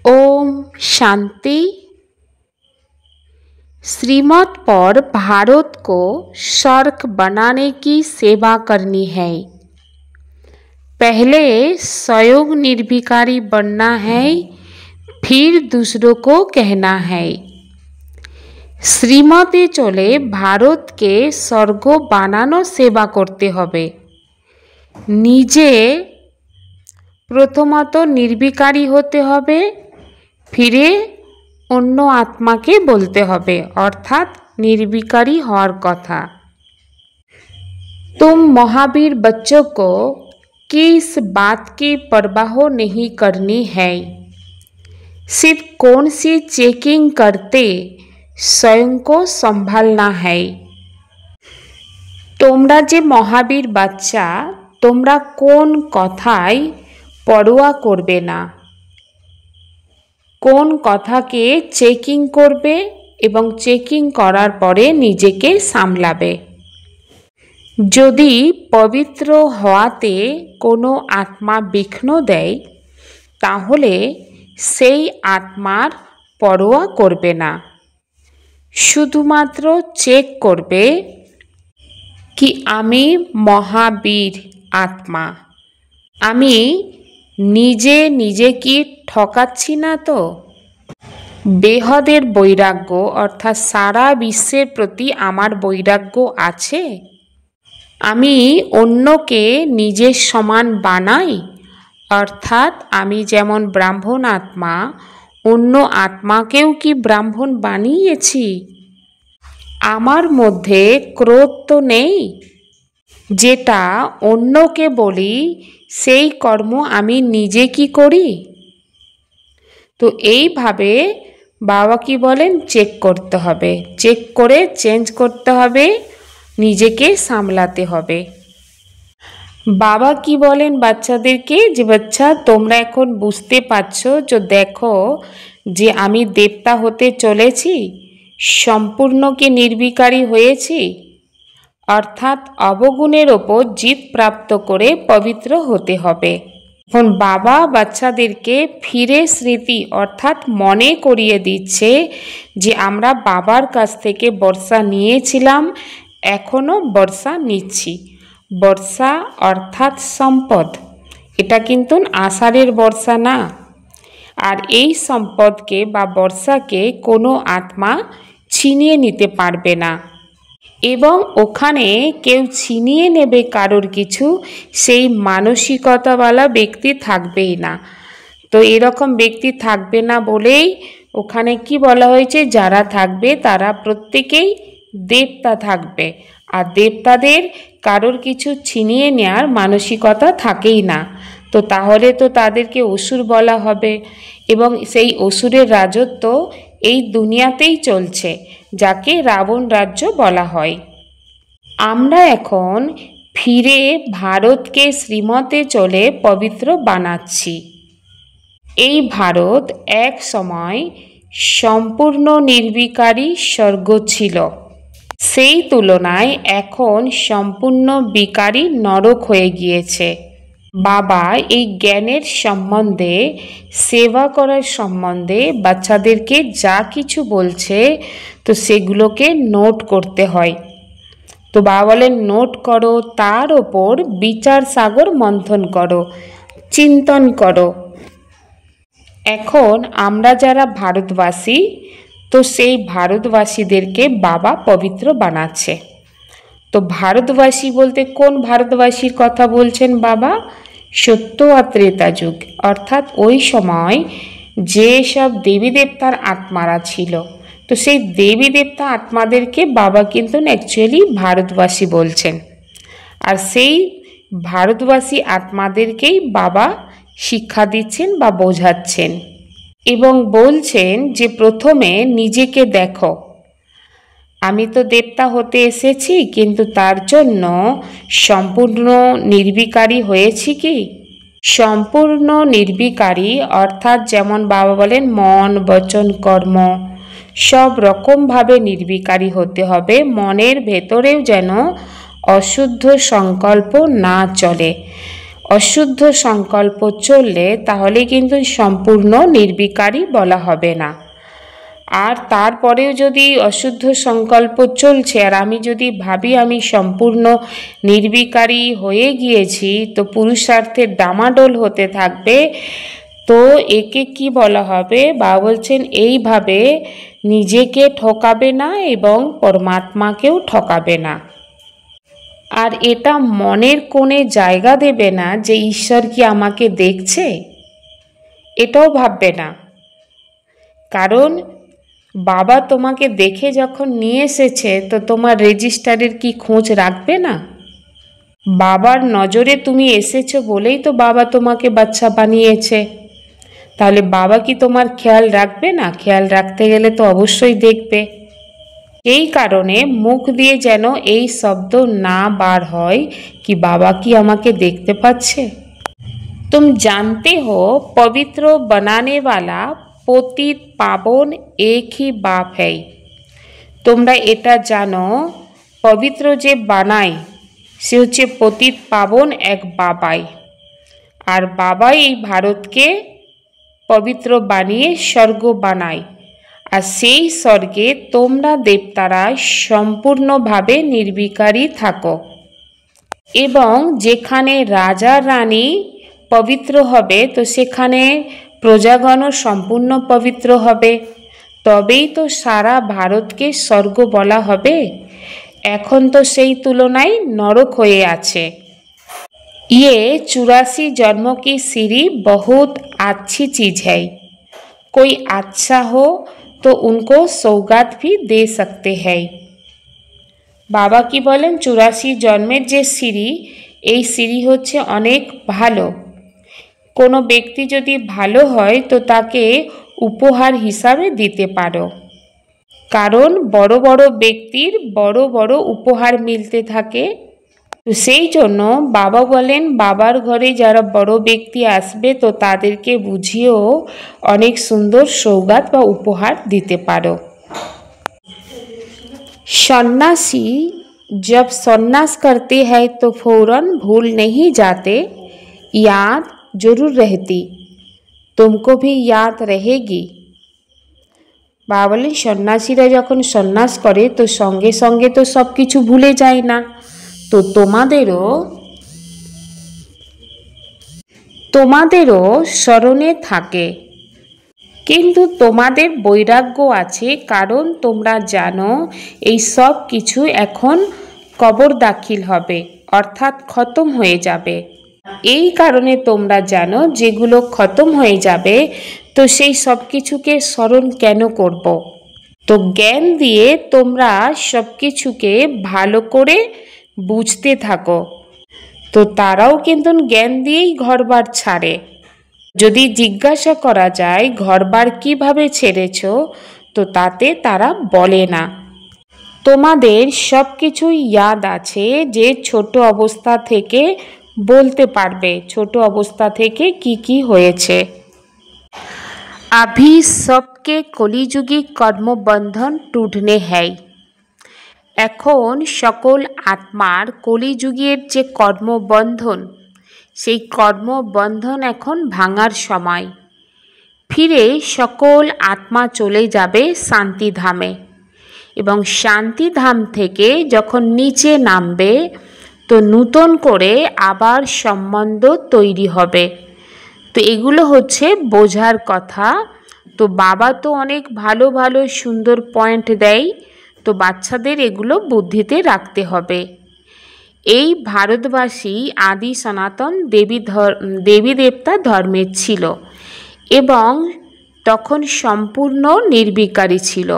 ओम शांति। श्रीमत पर भारत को स्वर्ग बनाने की सेवा करनी है। पहले स्वयं निर्विकारी बनना है, फिर दूसरों को कहना है। श्रीमते चले भारत के स्वर्ग बानानो सेवा करते हबे। निजे प्रथमत निर्विकारी होते हबे, फिरे अन्य आत्मा के बोलते हबे, अर्थात निर्विकारी हर कथा। तुम महावीर बच्चों को किस बात की परवाह नहीं करनी है, सिर्फ कौन सी चेकिंग करते स्वयं को संभालना है। तोमरा जे महावीर बच्चा, तोमरा कोन कथाय परवा करबे ना, কোন কথাকে চেকিং করবে এবং চেকিং করার পরে নিজেকে সামলাবে। যদি পবিত্র হওয়াতে কোনো আত্মা বিঘ্ন দেয়, তাহলে সেই আত্মার পরোয়া করবে না, শুধুমাত্র চেক করবে কি আমি মহাবীর আত্মা, আমি নিজে নিজে কি ঠকাচ্ছি না তো। বেহদের বৈরাগ্য অর্থাৎ সারা বিশ্বের প্রতি আমার বৈরাগ্য আছে। আমি অন্যকে নিজের সমান বানাই, অর্থাৎ আমি যেমন ব্রাহ্মণ আত্মা, অন্য আত্মাকেও কি ব্রাহ্মণ বানিয়েছি। আমার মধ্যে ক্রোধ তো নেই, যেটা অন্যকে বলি সেই কর্ম আমি নিজে কি করি। তো এইভাবে বাবা কি বলেন, চেক করতে হবে, চেক করে চেঞ্জ করতে হবে, নিজেকে সামলাতে হবে। বাবা কি বলেন বাচ্চাদেরকে, যে বাচ্চা তোমরা এখন বুঝতে পারছো, যে দেখো যে আমি দেবতা হতে চলেছি, সম্পূর্ণ কি নির্বিকারী হয়েছি, অর্থাৎ অবগুণের ওপর জিত প্রাপ্ত করে পবিত্র হতে হবে। এখন বাবা বাচ্চাদেরকে ফিরে স্মৃতি অর্থাৎ মনে করিয়ে দিচ্ছে যে আমরা বাবার কাছ থেকে বর্ষা নিয়েছিলাম, এখনও বর্ষা নিচ্ছি। বর্ষা অর্থাৎ সম্পদ, এটা কিন্তু আষাঢ়ের বর্ষা না। আর এই সম্পদকে বা বর্ষাকে কোনো আত্মা ছিনিয়ে নিতে পারবে না, এবং ওখানে কেউ ছিনিয়ে নেবে কারোর কিছু, সেই মানসিকতাওয়ালা ব্যক্তি থাকবেই না। তো এরকম ব্যক্তি থাকবে না বলেই ওখানে কি বলা হয়েছে, যারা থাকবে তারা প্রত্যেকেই দেবতা থাকবে, আর দেবতাদের কারোর কিছু ছিনিয়ে নেওয়ার মানসিকতা থাকেই না। তো তাহলে তো তাদেরকে অসুর বলা হবে, এবং সেই অসুরের রাজত্ব এই দুনিয়াতেই চলছে, যাকে রাবণ রাজ্য বলা হয়। আমরা এখন ফিরে ভারতকে শ্রীমতে চলে পবিত্র বানাচ্ছি। এই ভারত এক সময় সম্পূর্ণ নির্বিকারী স্বর্গ ছিল, সেই তুলনায় এখন সম্পূর্ণ বিকারী নরক হয়ে গিয়েছে। বাবা এই জ্ঞানের সম্বন্ধে, সেবা করার সম্বন্ধে বাচ্চাদেরকে যা কিছু বলছে, তো সেগুলোকে নোট করতে হয়। তো বাবা বলেন নোট করো, তার ওপর বিচার সাগর মন্থন করো, চিন্তন করো। এখন আমরা যারা ভারতবাসী, তো সেই ভারতবাসীদেরকে বাবা পবিত্র বানাচ্ছে। তো ভারতবাসী বলতে কোন ভারতবাসীর কথা বলছেন বাবা, সত্য আর ত্রেতা যুগ, অর্থাৎ ওই সময় যে সব দেবী দেবতার আত্মারা ছিল, তো সেই দেবী দেবতা আত্মাদেরকে বাবা কিন্তু অ্যাকচুয়ালি ভারতবাসী বলছেন। আর সেই ভারতবাসী আত্মাদেরকেই বাবা শিক্ষা দিচ্ছেন বা বোঝাচ্ছেন, এবং বলছেন যে প্রথমে নিজেকে দেখো, আমি তো দেবতা হতে এসেছি, কিন্তু তার জন্য সম্পূর্ণ নির্বিকারী হয়েছি কি। সম্পূর্ণ নির্বিকারী অর্থাৎ যেমন বাবা বলেন মন বচন কর্ম সব রকমভাবে নির্বিকারী হতে হবে। মনের ভেতরেও যেন অশুদ্ধ সংকল্প না চলে, অশুদ্ধ সংকল্প চললে তাহলে কিন্তু সম্পূর্ণ নির্বিকারী বলা হবে না। আর তারপরেও যদি অশুদ্ধ সংকল্প চলছে আর আমি যদি ভাবি আমি সম্পূর্ণ নির্বিকারী হয়ে গিয়েছি, তো পুরুষার্থের ডামাডোল হতে থাকবে, তো একে কি বলা হবে? বাবা বলছেন এইভাবে নিজেকে ঠকাবে না এবং পরমাত্মাকেও ঠকাবে না। আর এটা মনের কোণে জায়গা দেবে না যে ঈশ্বর কি আমাকে দেখছে, এটাও ভাববে না। কারণ বাবা তোমাকে দেখে যখন নিয়ে এসেছে, তো তোমার রেজিস্টারের কি খোঁজ রাখবে না? বাবার নজরে তুমি এসেছো বলেই তো বাবা তোমাকে বাচ্চা বানিয়েছে। তাহলে বাবা কি তোমার খেয়াল রাখবে না? খেয়াল রাখতে গেলে তো অবশ্যই দেখবে। এই কারণে মুখ দিয়ে যেন এই শব্দ না বার হয় कि बाबा की আমাকে देखते पाच्छे। तुम जानते हो पवित्र बनाने वाला पतित पावन एक ही बाप है। তোমরা এটা জানো পবিত্র যে বানায় সে হচ্ছে পতিত পাবন এক বাবাই। আর বাবাই এই ভারতকে পবিত্র বানিয়ে স্বর্গ বানায়। আর সেই স্বর্গে তোমরা দেবতারা সম্পূর্ণভাবে নির্বিকারী থাকো। এবং যেখানে রাজা রানী পবিত্র হবে, তো সেখানে প্রজাগণও সম্পূর্ণ পবিত্র হবে, তবেই তো সারা ভারতকে স্বর্গ বলা হবে। এখন তো সেই তুলনায় নরক হয়ে আছে। ये 84 जन्मों की सीढ़ी बहुत अच्छी चीज़ है। कोई अच्छा हो तो उनको सौगात भी दे सकते हैं। बाबा की बोलें 84 जन्मेर जे सीढ़ी, এই সিঁড়ি হচ্ছে অনেক ভালো। কোনো ব্যক্তি যদি ভালো হয় তো তাকে উপহার হিসাবে দিতে পারো। কারণ বড় বড় ব্যক্তির বড় বড় উপহার মিলতে থাকে। তো সেই জন্য বাবা বলেন বাবার ঘরে যারা বড় ব্যক্তি আসবে তো তাদেরকে বুঝিয়েও অনেক সুন্দর সৌগাত বা উপহার দিতে পারো। सन्यासी जब सन्यास करते हैं तो फौरन भूल नहीं जाते, याद जरूर रहती, तुमको भी याद रहेगी। বাবা বলেন সন্ন্যাসীরা যখন সন্ন্যাস করে তো সঙ্গে সঙ্গে তো সব কিছু ভুলে যায় না, তো তোমাদেরও স্মরণে থাকে। কিন্তু তোমাদের বৈরাগ্য আছে, কারণ তোমরা জানো এই সব কিছু এখন কবর দাখিল হবে, অর্থাৎ খতম হয়ে যাবে। এই কারণে তোমরা জানো যেগুলো খতম হয়ে যাবে, তো সেই সব কিছুকে স্মরণ কেন করব? তো জ্ঞান দিয়ে তোমরা সব কিছুকে ভালো করে বুঝতে থাকো। তো তারাও কিন্তু জ্ঞান দিয়েই ঘরবার ছাড়ে। যদি জিজ্ঞাসা করা যায় ঘরবার কিভাবে ছেড়েছ, তো তাতে তারা বলে না। তোমাদের সব কিছুই ইয়াদ আছে যে ছোট অবস্থা থেকে বলতে পারবে ছোট অবস্থা থেকে কি কি হয়েছে। अभी सबके कलिजुगी কর্মবন্ধন টুটনে है। এখন সকল আত্মার কলিযুগের যে কর্মবন্ধন, সেই কর্মবন্ধন এখন ভাঙার সময়। ফিরে সকল আত্মা চলে যাবে শান্তিধামে, এবং শান্তিধাম থেকে যখন নিচে নামবে তো নূতন করে আবার সম্বন্ধ তৈরি হবে। তো এগুলো হচ্ছে বোঝার কথা। তো বাবা তো অনেক ভালো ভালো সুন্দর পয়েন্ট দেয়, তো বাচ্চাদের এগুলো বুদ্ধিতে রাখতে হবে। এই ভারতবাসী আদি সনাতন দেবী দেবতা ধর্মের ছিল এবং তখন সম্পূর্ণ নির্বিকারী ছিল।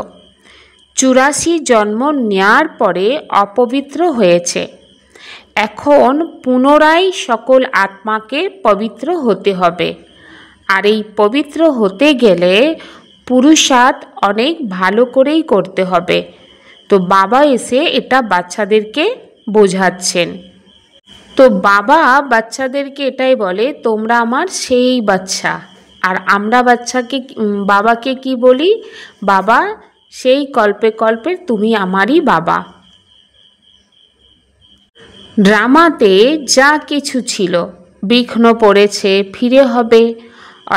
84 জন্ম নেওয়ার পরে অপবিত্র হয়েছে। এখন পুনরায় সকল আত্মাকে পবিত্র হতে হবে। আর এই পবিত্র হতে গেলে পুরুষার্থ অনেক ভালো করেই করতে হবে। তো বাবা এসে এটা বাচ্চাদেরকে বোঝাচ্ছেন। তো বাবা বাচ্চাদেরকে এটাই বলে তোমরা আমার সেই বাচ্চা। আর আমরা বাবাকে কি বলি? বাবা সেই কল্পে কল্পে তুমি আমারই বাবা। ড্রামাতে যা কিছু ছিল বিঘ্ন পড়েছে ফিরে হবে।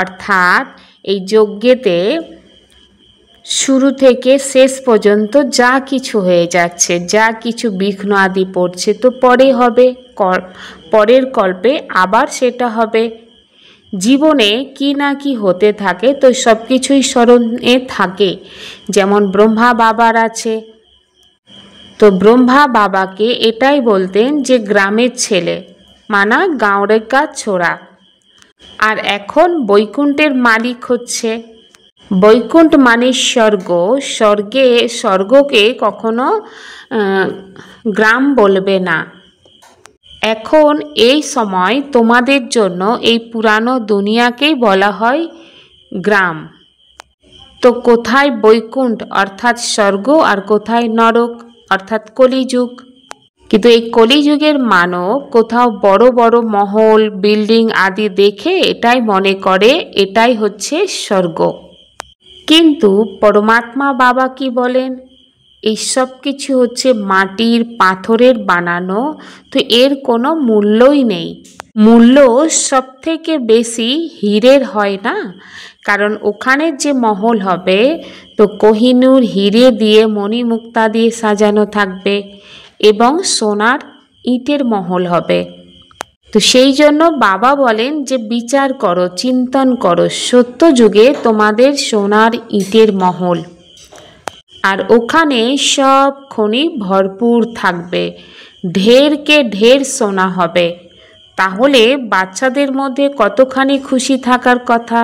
অর্থাৎ এই যজ্ঞেতে শুরু থেকে শেষ পর্যন্ত যা কিছু হয়ে যাচ্ছে, যা কিছু বিঘ্ন আদি পড়ছে, তো পরে হবে, পরের কল্পে আবার সেটা হবে। জীবনে কি না কি হতে থাকে, তো সব কিছুই স্মরণে থাকে। যেমন ব্রহ্মা বাবার আছে, তো ব্রহ্মা বাবাকে এটাই বলতেন যে গ্রামের ছেলে, মানা গাঁওরের কাজ ছোড়া। আর এখন বৈকুণ্ঠের মালিক হচ্ছে। বৈকুণ্ঠ মানে স্বর্গ। স্বর্গকে কখনো গ্রাম বলবে না। এখন এই সময় তোমাদের জন্য এই পুরানো দুনিয়াকেই বলা হয় গ্রাম। তো কোথায় বৈকুণ্ঠ অর্থাৎ স্বর্গ, আর কোথায় নরক অর্থাৎ কলিযুগ। কিন্তু এই কলিযুগের মানব কোথাও বড় বড় মহল, বিল্ডিং আদি দেখে এটাই মনে করে এটাই হচ্ছে স্বর্গ। কিন্তু পরমাত্মা বাবা কি বলেন, এই সব কিছু হচ্ছে মাটির পাথরের বানানো, তো এর কোনো মূল্যই নেই। মূল্য সব থেকে বেশি হীরের হয় না, কারণ ওখানে যে মহল হবে তো কোহিনূর হিরে দিয়ে মণিমুক্তা দিয়ে সাজানো থাকবে এবং সোনার ইটের মহল হবে। তো সেই জন্য বাবা বলেন যে বিচার করো, চিন্তন করো, সত্য যুগে তোমাদের সোনার ইটের মহল, আর ওখানে সব খনি ভরপুর থাকবে, ঢেরকে ঢের সোনা হবে। তাহলে বাচ্চাদের মধ্যে কতখানি খুশি থাকার কথা।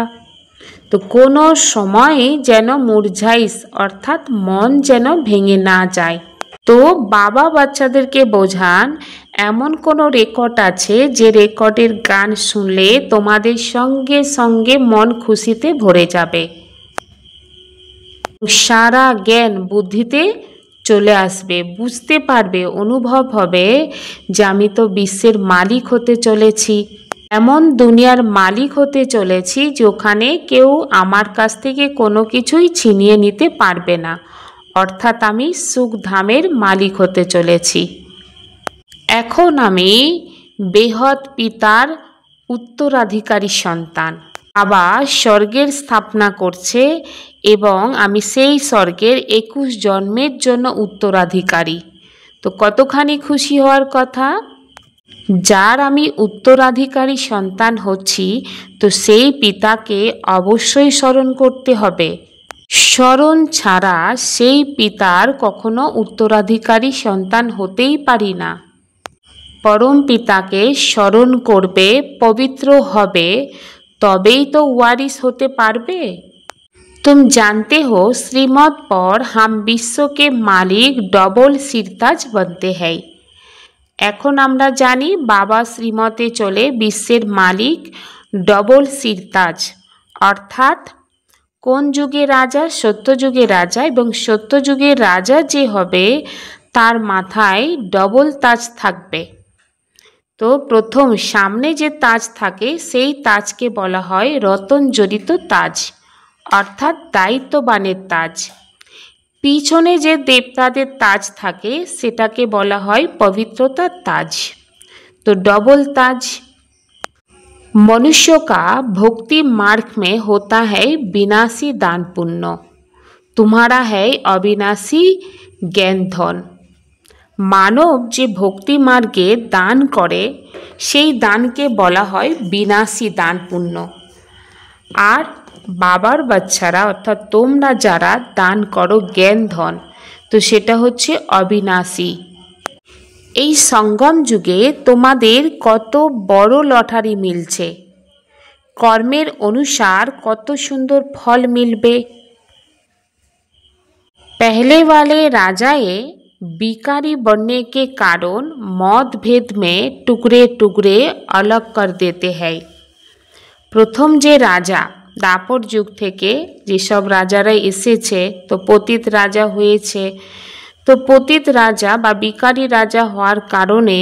তো কোনো সময় যেন মুরঝাইস অর্থাৎ মন যেন ভেঙে না যায়। তো বাবা বাচ্চাদেরকে বোঝান এমন কোনো রেকর্ড আছে যে রেকর্ডের গান শুনলে তোমাদের সঙ্গে সঙ্গে মন খুশিতে ভরে যাবে, সারা জ্ঞান বুদ্ধিতে চলে আসবে, বুঝতে পারবে, অনুভব হবে যে আমি তো বিশ্বের মালিক হতে চলেছি, এমন দুনিয়ার মালিক হতে চলেছি যে ওখানে কেউ আমার কাছ থেকে কোনো কিছুই ছিনিয়ে নিতে পারবে না। অর্থাৎ আমি সুখধামের মালিক হতে চলেছি। এখন আমি বেহৎ পিতার উত্তরাধিকারী সন্তান। বাবা স্বর্গের স্থাপনা করছে এবং আমি সেই স্বর্গের 21 জন্মের জন্য উত্তরাধিকারী। তো কতখানি খুশি হওয়ার কথা। যার আমি উত্তরাধিকারী সন্তান হচ্ছি, তো সেই পিতাকে অবশ্যই স্মরণ করতে হবে। স্মরণ ছাড়া সেই পিতার কখনো উত্তরাধিকারী সন্তান হতেই পারি না। পরম পিতাকে স্মরণ করবে, পবিত্র হবে, तभी तो वारिस होते पारबे। तुम जानते हो श्रीमत पर हम विश्व के मालिक डबल सिरताज बनते हैं। এখন আমরা জানি বাবা শ্রীমতে চলে বিশ্বের মালিক ডবল সিরতাজ, অর্থাৎ কোন যুগে রাজা, সত্যযুগে রাজা, এবং সত্যযুগের রাজা যে হবে তার মাথায় ডবল তাজ থাকবে। তো প্রথম সামনে যে তাজ থাকে সেই তাজকে বলা হয় রতন জড়িত তাজ, অর্থাৎ দায়িত্ববানের তাজ। পিছনে যে দেবতাদের ताज থাকে সেটাকে বলা হয় पवित्रतार ताज। तो डबल ताज मनुष्य का भक्ति मार्ग में होता है विनाशी दान पुण्य, तुम्हारा है अविनाशी ज्ञान धन। मानव जे भक्ति मार्गे दान करे সেই দানকে বলা হয় বিনাশী দান পুণ্য। আর বাবার বাচ্চারা অর্থাৎ তোমরা যারা দান করো জ্ঞান ধন, তো সেটা হচ্ছে অবিনাশী। এই সঙ্গম যুগে তোমাদের কত বড় লটারি মিলছে, কর্মের অনুসার কত সুন্দর ফল মিলবে। पहले वाले राजाए बिकारी बनने के कारण मतभेद में टुकड़े टुकड़े अलग कर देते हैं। प्रथम जे राजा दापर जुग থেকে যেসব রাজারা এসেছে তো পতিত রাজা হয়েছে, তো পতিত রাজা বা বিকারী রাজা হওয়ার কারণে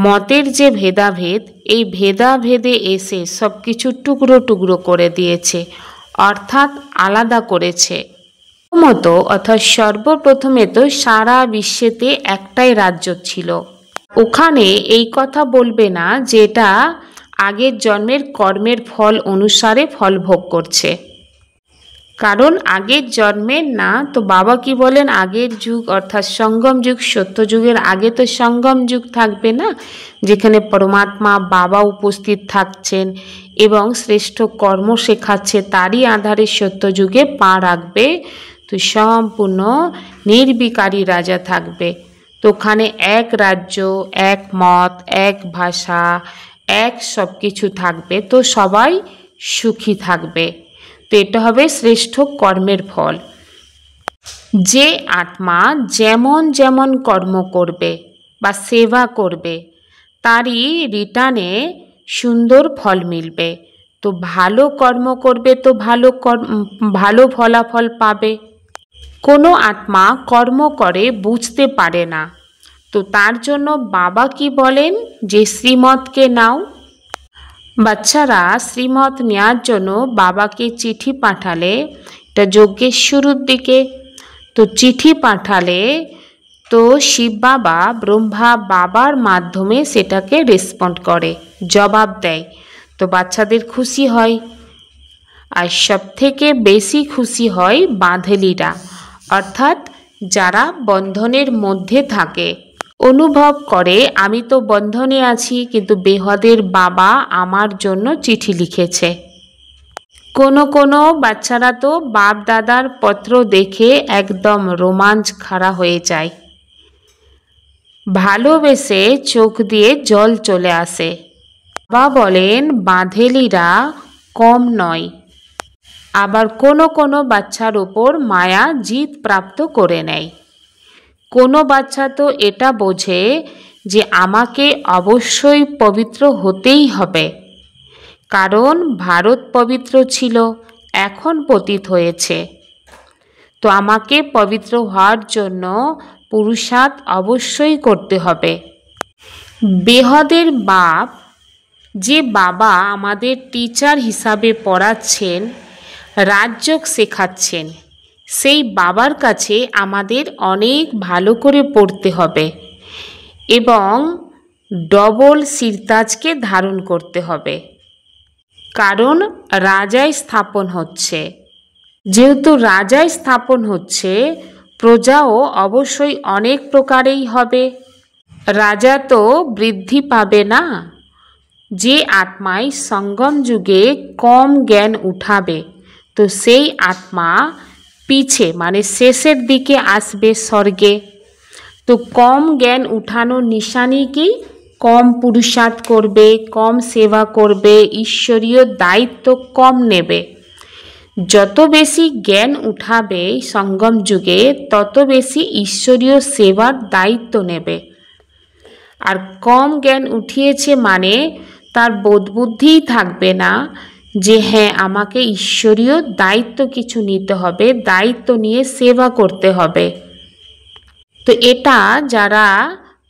মতের যে ভেদাভেদ, এই ভেদাভেদে এসে সব কিছু টুকরো টুকরো করে দিয়েছে, অর্থাৎ আলাদা করেছে। মতো অর্থাৎ সর্বপ্রথমে তো সারা বিশ্বেতে একটাই রাজ্য ছিল। ওখানে এই কথা বলবে না যে এটা আগের জন্মের কর্মের ফল অনুসারে ফল ভোগ করছে। কারণ আগের জন্মের না, তো বাবা কি বলেন, আগের যুগ অর্থাৎ সঙ্গম যুগ, সত্যযুগের আগে তো সঙ্গম যুগ থাকবে না, যেখানে পরমাত্মা বাবা উপস্থিত থাকছেন এবং শ্রেষ্ঠ কর্ম শেখাচ্ছে, তারই আধারে সত্যযুগে পা রাখবে। তো সম্পূর্ণ নির্বিকারী রাজা থাকবে। তো ওখানে এক রাজ্য, এক মত, এক ভাষা, এক সব কিছু থাকবে, তো সবাই সুখী থাকবে। তো এটা হবে শ্রেষ্ঠ কর্মের ফল। যে আত্মা যেমন যেমন কর্ম করবে বা সেবা করবে, তারই রিটার্নে সুন্দর ফল মিলবে। তো ভালো কর্ম করবে তো ভালো ফলাফল পাবে। কোনো আত্মা কর্ম করে বুঝতে পারে না, তো তার জন্য বাবা কি বলেন যে শ্রীমতকে নাও। বাচ্চারা শ্রীমত নেওয়ার জন্য বাবাকে চিঠি পাঠালে, এটা যজ্ঞের শুরুর দিকে, তো চিঠি পাঠালে তো শিব বাবা ব্রহ্মা বাবার মাধ্যমে সেটাকে রেসপন্ড করে, জবাব দেয়। তো বাচ্চাদের খুশি হয়। আর সব থেকে বেশি খুশি হয় বাঁধেলিরা, অর্থাৎ যারা বন্ধনের মধ্যে থাকে, অনুভব করে আমি তো বন্ধনে আছি, কিন্তু বেহদের বাবা আমার জন্য চিঠি লিখেছে। কোনো বাচ্চারা তো বাপ দাদার পত্র দেখে একদম রোমাঞ্চ খাড়া হয়ে যায়, ভালোবেসে চোখ দিয়ে জল চলে আসে। বাবা বলেন বাঁধেলিরা কম নয়। আবার কোনো বাচ্চার ওপর মায়া জিত প্রাপ্ত করে নেয়। কোনো বাচ্চা তো এটা বোঝে যে আমাকে অবশ্যই পবিত্র হতেই হবে, কারণ ভারত পবিত্র ছিল, এখন পতিত হয়েছে, তো আমাকে পবিত্র হওয়ার জন্য পুরুষার্থ অবশ্যই করতে হবে। বেহদের বাপ, যে বাবা আমাদের টিচার হিসাবে পড়াচ্ছেন, রাজযোগ শেখাচ্ছেন, সেই বাবার কাছে আমাদের অনেক ভালো করে পড়তে হবে এবং ডবল সিরতাজকে ধারণ করতে হবে, কারণ রাজায় স্থাপন হচ্ছে। যেহেতু রাজায় স্থাপন হচ্ছে, প্রজাও অবশ্যই অনেক প্রকারেই হবে। রাজা তো বৃদ্ধি পাবে না। যে আত্মায় সঙ্গম যুগে কম জ্ঞান উঠাবে, তো সেই আত্মা পিছে মানে শেষের দিকে আসবে স্বর্গে। তো কম জ্ঞান উঠানোর নিশানি কি? কম পুরুষার্থ করবে, কম সেবা করবে, ঈশ্বরীয় দায়িত্ব কম নেবে। যত বেশি জ্ঞান উঠাবে সঙ্গম যুগে, তত বেশি ঈশ্বরীয় সেবার দায়িত্ব নেবে। আর কম জ্ঞান উঠিয়েছে মানে তার বোধবুদ্ধিই থাকবে না যে হ্যাঁ আমাকে ঈশ্বরীয় দায়িত্ব কিছু নিতে হবে, দায়িত্ব নিয়ে সেবা করতে হবে। তো এটা যারা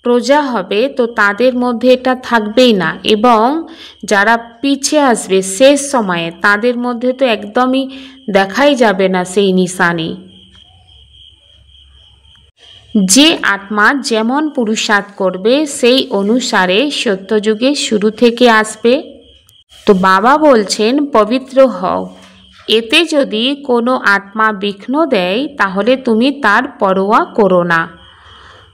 প্রজা হবে, তো তাদের মধ্যে এটা থাকবেই না, এবং যারা পিছে আসবে শেষ সময়ে, তাদের মধ্যে তো একদমই দেখাই যাবে না সেই নিশানি। যে আত্মা যেমন পুরুষার্থ করবে সেই অনুসারে সত্যযুগে শুরু থেকে আসবে। তো বাবা বলছেন পবিত্র হও। এতে যদি কোনো আত্মা বিঘ্ন দেয়, তাহলে তুমি তার পরোয়া করো না,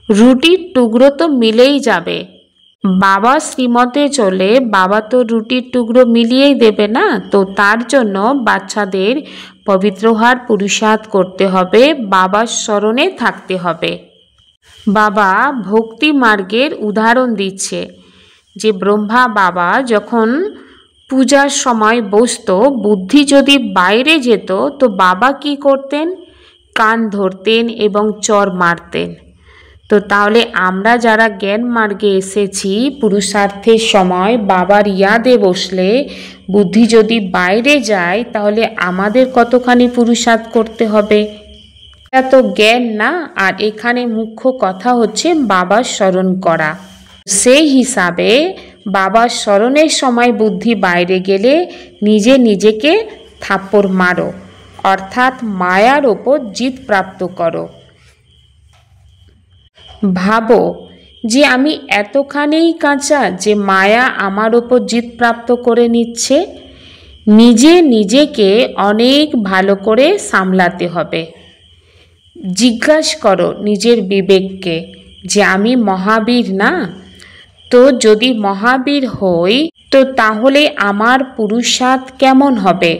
রুটির টুকরো তো মিলেই যাবে। বাবা শ্রীমতে চলে, বাবা তো রুটির টুকরো মিলিয়েই দেবে না। তো তার জন্য বাচ্চাদের পবিত্র হওয়ার পুরুষার্থ করতে হবে, বাবার স্মরণে থাকতে হবে। বাবা ভক্তি মার্গের উদাহরণ দিচ্ছে যে ব্রহ্মা বাবা যখন পূজার সময় বসত, বুদ্ধি যদি বাইরে যেত, তো বাবা কি করতেন? কান ধরতেন এবং চর মারতেন। তো তাহলে আমরা যারা জ্ঞান মার্গে এসেছি, পুরুষার্থের সময় বাবার ইয়াদে বসলে বুদ্ধি যদি বাইরে যায়, তাহলে আমাদের কতখানি পুরুষার্থ করতে হবে? এটা তো জ্ঞান না। আর এখানে মুখ্য কথা হচ্ছে বাবার স্মরণ করা। সেই হিসাবে বাবার স্মরণের সময় বুদ্ধি বাইরে গেলে নিজেকে থাপ্পড় মারো, অর্থাৎ মায়ার ওপর জিত প্রাপ্ত করো। ভাবো যে আমি এতখানেই কাঁচা যে মায়া আমার ওপর জিত প্রাপ্ত করে নিচ্ছে। নিজেকে অনেক ভালো করে সামলাতে হবে। জিজ্ঞাসা করো নিজের বিবেককে যে আমি মহাবীর না? তো যদি মহাবীর হই তো তাহলে আমার পুরুষার্থ কেমন হবে?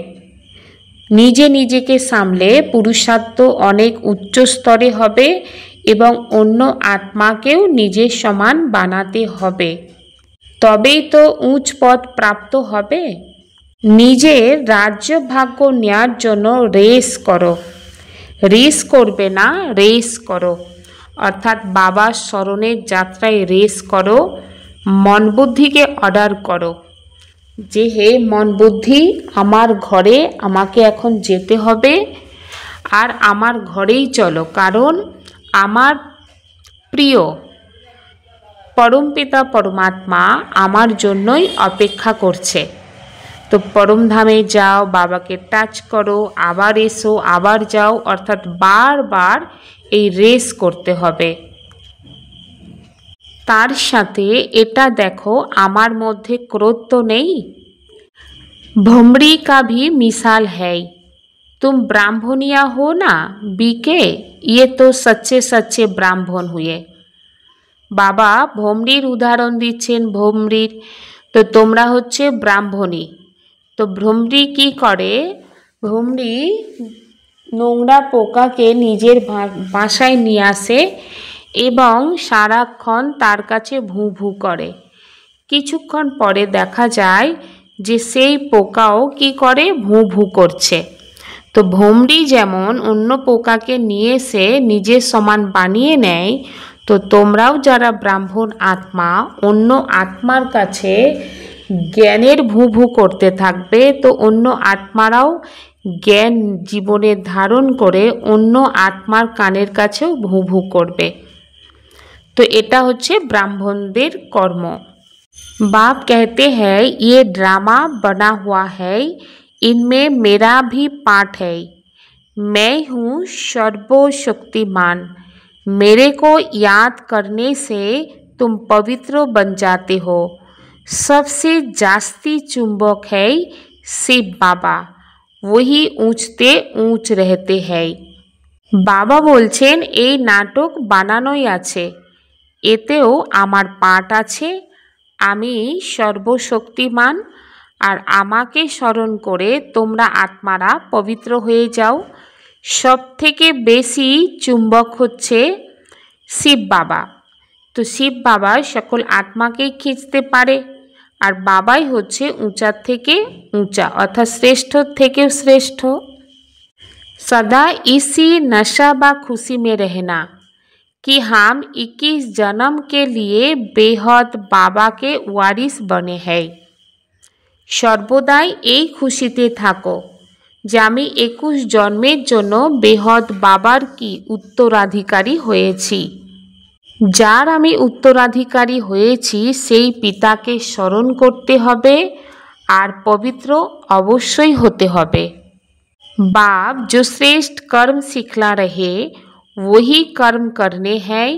নিজেকে সামলে পুরুষার্থ অনেক উচ্চ স্তরে হবে এবং অন্য আত্মাকেও নিজের সমান বানাতে হবে, তবেই তো উচ্চ পদ প্রাপ্ত হবে। নিজের রাজ্য ভাগ্য নেওয়ার জন্য রেস করো। রেস করবে না, রেস করো, অর্থাৎ বাবার স্মরণের যাত্রায় রেস করো। মন বুদ্ধিকে অর্ডার করো যে হে মন বুদ্ধি, আমার ঘরে আমাকে এখন যেতে হবে, আর আমার ঘরেই চলো, কারণ আমার প্রিয় পরমপিতা পরমাত্মা আমার জন্যই অপেক্ষা করছে। তো পরমধামে যাও, বাবাকে টাচ করো, আবার এসো, আবার যাও, অর্থাৎ বারবার এই রেস করতে হবে। তার সাথে এটা দেখো, আমার মধ্যে ক্রোধ তো নেই। भ्रमरी का भी मिसाल है। तुम ब्राह्मणिया हो ना बीके, ये तो सच्चे सच्चे ब्राह्मण हुए। बाबा भ्रमरीर उदाहरण दिच्छेन। भ्रमरीर तो तोमरा होच्छे ब्राह्मणी। तो भ्रमरी की करे? भ्रमरी নোংরা পোকাকে নিজের বাসায় নিয়ে আসে এবং সারাক্ষণ তার কাছে ভু ভু করে। কিছুক্ষণ পরে দেখা যায় যে সেই পোকাও কি করে? ভু ভু করছে। তো ভ্রমরি যেমন অন্য পোকাকে নিয়ে এসে নিজের সমান বানিয়ে নেয়, তো তোমরাও যারা ব্রাহ্মণ আত্মা অন্য আত্মার কাছে জ্ঞানের ভু ভু করতে থাকবে, তো অন্য আত্মারাও জ্ঞান জীবনে ধারণ করে অন্য আত্মার কানের কাছেও ভু ভু করবে। তো এটা হচ্ছে ব্রাহ্মণদের কর্ম। बाप कहते हैं ये ड्रामा बना हुआ है, इनमें मेरा भी पार्ट है। मैं हूँ सर्वशक्तिमान। मेरे को याद करने से तुम पवित्र बन जाते हो। सबसे जास्ती चुंबक है शिव बाबा, वही ऊंचते ऊंच रहते हैं। बाबा बोलছেন এই নাটক বানানোই আছে, এতেও আমার পার্ট আছে। আমি সর্বশক্তিমান, আর আমাকে স্মরণ করে তোমরা আত্মারা পবিত্র হয়ে যাও। সব থেকে বেশি চুম্বক হচ্ছে শিব বাবা। তো শিব বাবা সকল আত্মাকেই খিঁচতে পারে, আর বাবাই হচ্ছে উঁচার থেকে উঁচা, অর্থাৎ শ্রেষ্ঠর থেকেও শ্রেষ্ঠ। सदा इसी नशा व खुशी में रहना कि हम 21 जन्म के लिए बेहद बाबा के वारिस बने हैं। সর্বদাই এই খুশিতে থাকো যে আমি 21 জন্মের জন্য বেহদ বাবার কি উত্তরাধিকারী হয়েছি। যার আমি উত্তরাধিকারী হয়েছি সেই পিতাকে স্মরণ করতে হবে আর পবিত্র অবশ্যই হতে হবে। बाप जो श्रेष्ठ कर्म सिखला रहे वही कर्म करने हैं,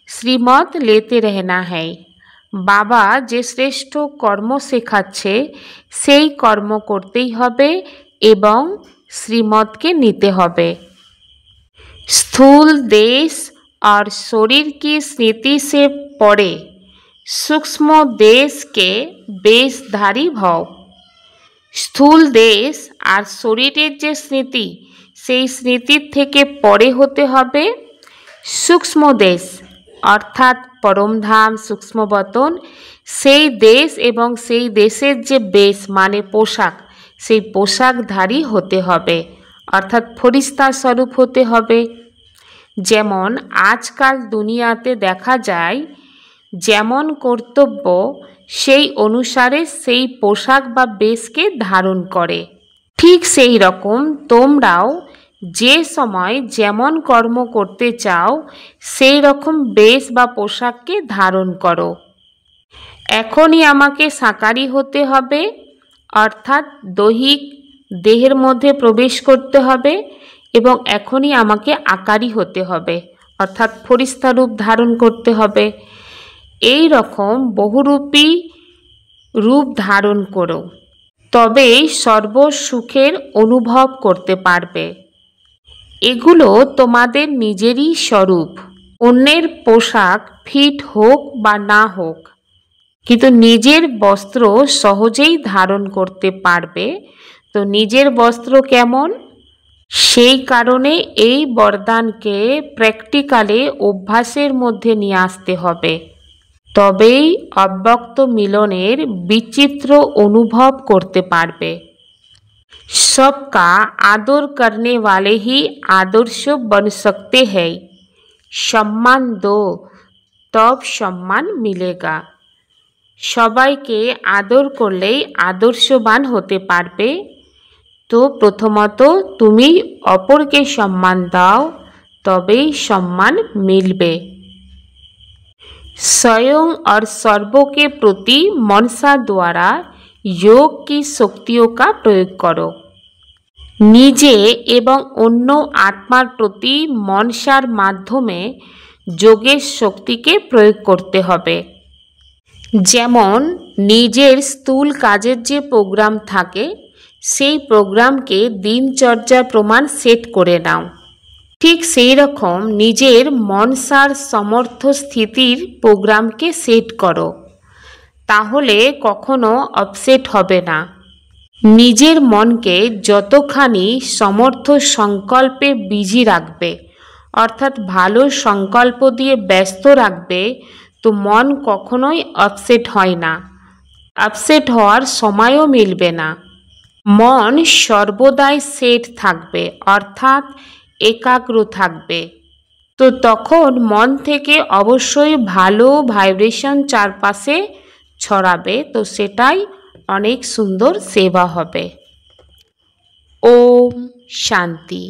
श्रीमत लेते रहना है। बाबा जे श्रेष्ठ कर्म শেখাচ্ছে সেই কর্ম করতেই হবে এবং শ্রীমতকে নিতে হবে। स्थूल देश और शरीर की स्मृति से परे सूक्ष्म देश के बेशधारी भव। স্থূল দেশ আর শরীরের যে স্মৃতি, সেই স্মৃতির থেকে পরে হতে হবে সূক্ষ্ম দেশ, অর্থাৎ পরমধাম সূক্ষ্মবতন। সেই দেশ এবং সেই দেশের যে বেশ মানে পোশাক, সেই পোশাকধারী হতে হবে, অর্থাৎ ফরিস্তা স্বরূপ হতে হবে। যেমন আজকাল দুনিয়াতে দেখা যায় যেমন কর্তব্য সেই অনুসারে সেই পোশাক বা বেশকে ধারণ করে, ঠিক সেই রকম তোমরাও যে সময় যেমন কর্ম করতে চাও সেই রকম বেশ বা পোশাককে ধারণ করো। এখনই আমাকে সাকারি হতে হবে, অর্থাৎ দৈহিক দেহের মধ্যে প্রবেশ করতে হবে, এবং এখনই আমাকে আকারী হতে হবে, অর্থাৎ ফরিস্তা রূপ ধারণ করতে হবে। এই রকম বহুরূপী রূপ ধারণ করো, তবেই সর্বসুখের অনুভব করতে পারবে। এগুলো তোমাদের নিজেরই স্বরূপ। অন্যের পোশাক ফিট হোক বা না হোক, কিন্তু নিজের বস্ত্র সহজেই ধারণ করতে পারবে। তো নিজের বস্ত্র কেমন, সেই কারণে এই বরদানকে প্র্যাকটিক্যালে অভ্যাসের মধ্যে নিয়ে আসতে হবে, তবেই অব্যক্ত মিলনের বিচিত্র অনুভব করতে পারবে। सबका आदर करने वाले ही आदर्श बन सकते हैं। सम्मान दो, तब सम्मान मिलेगा। সবাইকে আদর করলেই আদর্শবান হতে পারবে। তো প্রথমত তুমি অপরকে সম্মান দাও, তবেই সম্মান মিলবে। स्वयं और सर्वों के प्रति मनसा द्वारा योग की शक्तियों का प्रयोग करो। নিজে এবং অন্য আত্মার প্রতি মনসার মাধ্যমে যোগের শক্তিকে প্রয়োগ করতে হবে। যেমন নিজের স্থূল কাজের যে প্রোগ্রাম থাকে, সেই প্রোগ্রামকে দিনচর্যার প্রমাণ সেট করে নাও। ঠিক সেই রকম নিজের মনসার সমর্থ স্থিতির প্রোগ্রামকে সেট করো, তাহলে কখনো আপসেট হবে না। নিজের মনকে যতখানি সমর্থ সংকল্পে বিজি রাখবে, অর্থাৎ ভালো সংকল্প দিয়ে ব্যস্ত রাখবে, তো মন কখনোই আপসেট হয় না, আপসেট হওয়ার সময়ও মিলবে না। মন সর্বদাই সেট থাকবে, অর্থাৎ একাগ্র থাকবে। তো তখন মন থেকে অবশ্যই ভালো ভাইব্রেশন চারপাশে ছড়াবে, তো সেটাই অনেক সুন্দর সেবা হবে। ওম শান্তি।